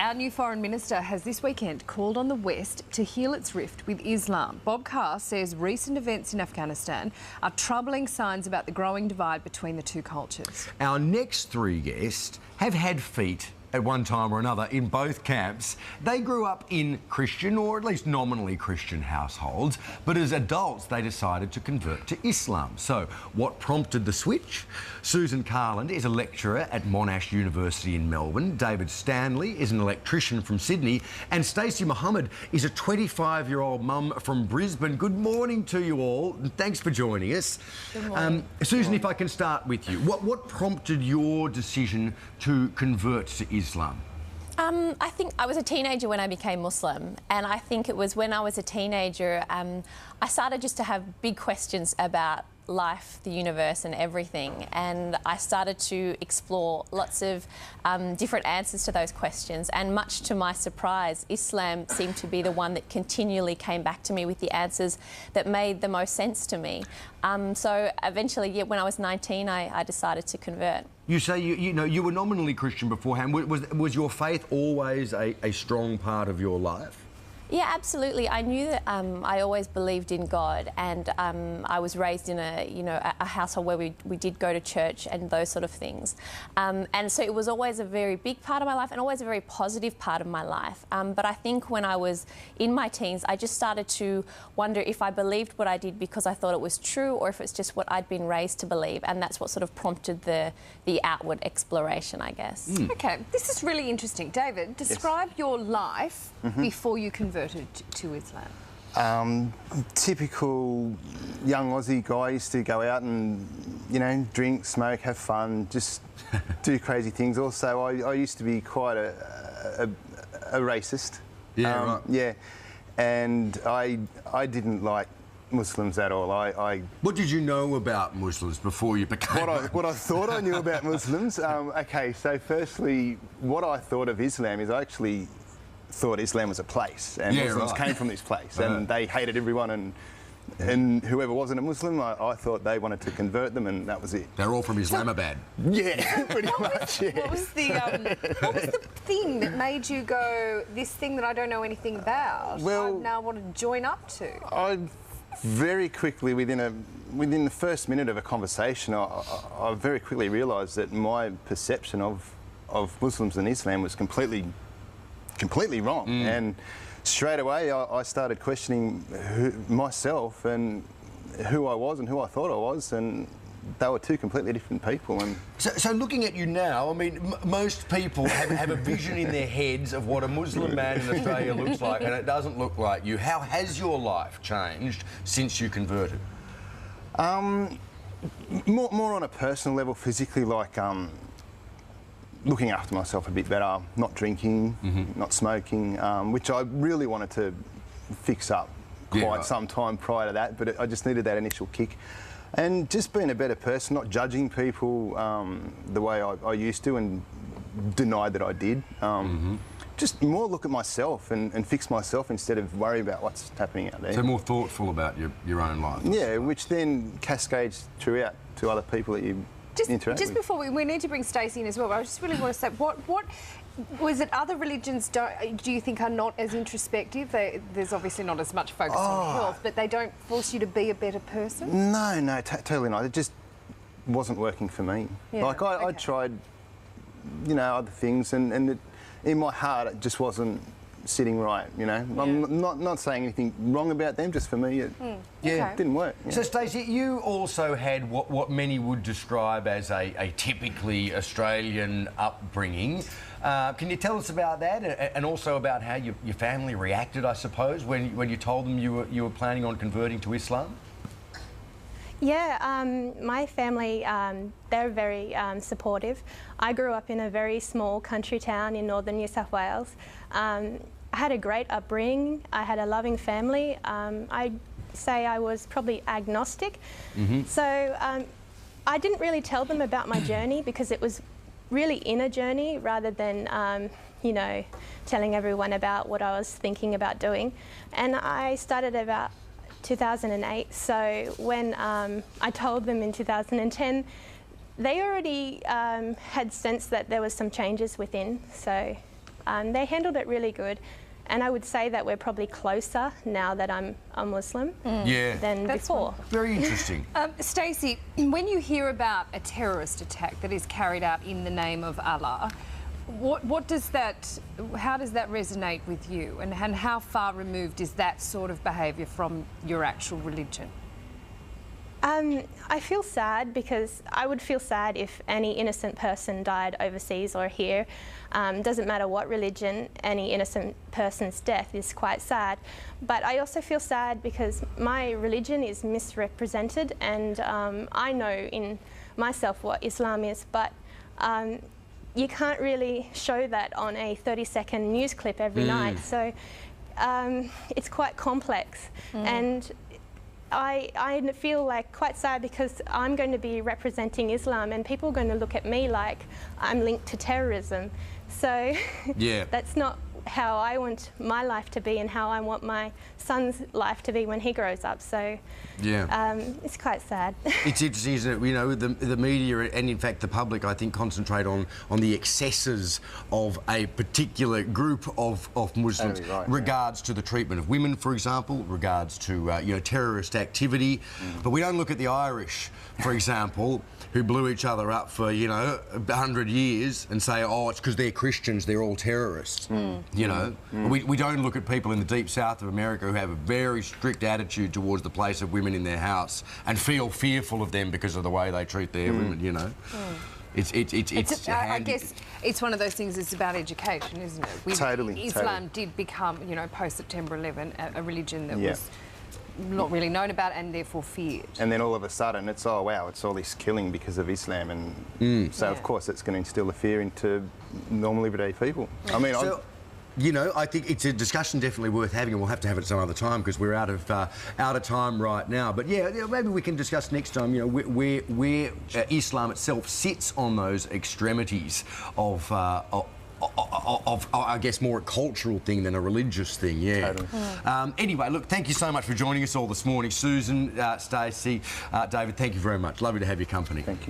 Our new Foreign Minister has this weekend called on the West to heal its rift with Islam. Bob Carr says recent events in Afghanistan are troubling signs about the growing divide between the two cultures. Our next three guests have had feet at one time or another in both camps. They grew up in Christian, or at least nominally Christian households, but as adults they decided to convert to Islam. So what prompted the switch? Susan Carland is a lecturer at Monash University in Melbourne. David Stanley is an electrician from Sydney, and Stacey Mohammed is a 25-year-old mum from Brisbane. Good morning to you all, and thanks for joining us. Good morning. Susan, if I can start with you, what prompted your decision to convert to Islam? I think I was a teenager when I became Muslim, and I think it was when I was a teenager I started just to have big questions about life, the universe and everything, and I started to explore lots of different answers to those questions, and much to my surprise, Islam seemed to be the one that continually came back to me with the answers that made the most sense to me. So eventually, yeah, when I was 19, I decided to convert. You say you were nominally Christian beforehand. Was your faith always a strong part of your life? Yeah, absolutely. I knew that I always believed in God, and I was raised in a household where we did go to church and those sort of things. And so it was always a very big part of my life and always a very positive part of my life. But I think when I was in my teens, I just started to wonder if I believed what I did because I thought it was true, or if it's just what I'd been raised to believe. And that's what sort of prompted the outward exploration, I guess. Mm. OK, this is really interesting. David, describe your life before you converted to Islam. Typical young Aussie guy. Used to go out and, drink, smoke, have fun, just do crazy things. Also, I used to be quite a racist. Yeah, right. Yeah, and I didn't like Muslims at all. What did you know about Muslims before you became what I thought I knew about Muslims? OK, so firstly, what I thought of Islam is I actually thought Islam was a place, and Muslims came from this place, and they hated everyone, and whoever wasn't a Muslim, I thought they wanted to convert them, and that was it. They're all from Islamabad. Yeah, pretty much. Yeah. What was the thing that made you go, this thing that I don't know anything about, Well, I now want to join up to? I very quickly, within the first minute of a conversation, I very quickly realised that my perception of Muslims and Islam was completely wrong. And straight away I started questioning myself and who I was and who I thought I was, and they were two completely different people. And so looking at you now, I mean, most people have a vision in their heads of what a Muslim man in Australia looks like, and it doesn't look like you. How has your life changed since you converted? More on a personal level, physically, like looking after myself a bit better, not drinking, not smoking, which I really wanted to fix up quite some time prior to that, but I just needed that initial kick. And just being a better person, not judging people the way I used to and denied that I did. Just more look at myself and fix myself instead of worry about what's happening out there. So more thoughtful about your own life. Yeah, which then cascades throughout to other people that you interact Just with. before we need to bring Stacey in as well, but I just really want to say, what was it other religions do you think are not as introspective? There's obviously not as much focus on health, but they don't force you to be a better person? No, totally not. It just wasn't working for me. Yeah, like I tried, other things, and in my heart it just wasn't sitting right, I'm not saying anything wrong about them, just for me it didn't work. So Stacey, you also had what many would describe as a typically Australian upbringing. Can you tell us about that, and also about how your family reacted, I suppose, when you told them you were planning on converting to Islam? Yeah, my family, they're very supportive. I grew up in a very small country town in northern New South Wales. I had a great upbringing. I had a loving family. I'd say I was probably agnostic. So I didn't really tell them about my journey because it was really inner journey rather than, telling everyone about what I was thinking about doing. And I started about 2008. So when I told them in 2010, they already had sensed that there was some changes within. So They handled it really good. And I would say that we're probably closer now that I'm a Muslim than before. Very interesting. Stacey, when you hear about a terrorist attack that is carried out in the name of Allah, what does that, how does that resonate with you? And how far removed is that sort of behaviour from your actual religion? I feel sad because I would feel sad if any innocent person died overseas or here. Doesn't matter what religion, any innocent person's death is quite sad. But I also feel sad because my religion is misrepresented, and I know in myself what Islam is, but you can't really show that on a 30-second news clip every night. So it's quite complex. And I feel like quite sad because I'm going to be representing Islam and people are going to look at me like I'm linked to terrorism. So that's not how I want my life to be and how I want my son's life to be when he grows up. So it's quite sad. It's interesting, isn't it? You know, the media and in fact the public, I think, concentrate on the excesses of a particular group of Muslims, regards to the treatment of women, for example, regards to you know, terrorist activity. But we don't look at the Irish, for example, who blew each other up for, you know, 100 years and say, oh, it's because they're Christians, they're all terrorists. You know, we don't look at people in the deep south of America who have a very strict attitude towards the place of women in their house and feel fearful of them because of the way they treat their women, you know. I guess it's one of those things. It's about education, isn't it? Totally. Islam did become, you know, post September 11, a religion that was not really known about and therefore feared. And then all of a sudden, it's oh wow, it's all this killing because of Islam, and so of course it's going to instill a fear into normal everyday people. I mean, you know, I think it's a discussion definitely worth having, and we'll have to have it some other time because we're out of time right now. But yeah, maybe we can discuss next time, you know, where Islam itself sits on those extremities of I guess, more a cultural thing than a religious thing, Anyway, look, thank you so much for joining us all this morning. Susan, Stacey, David, thank you very much. Lovely to have your company. Thank you.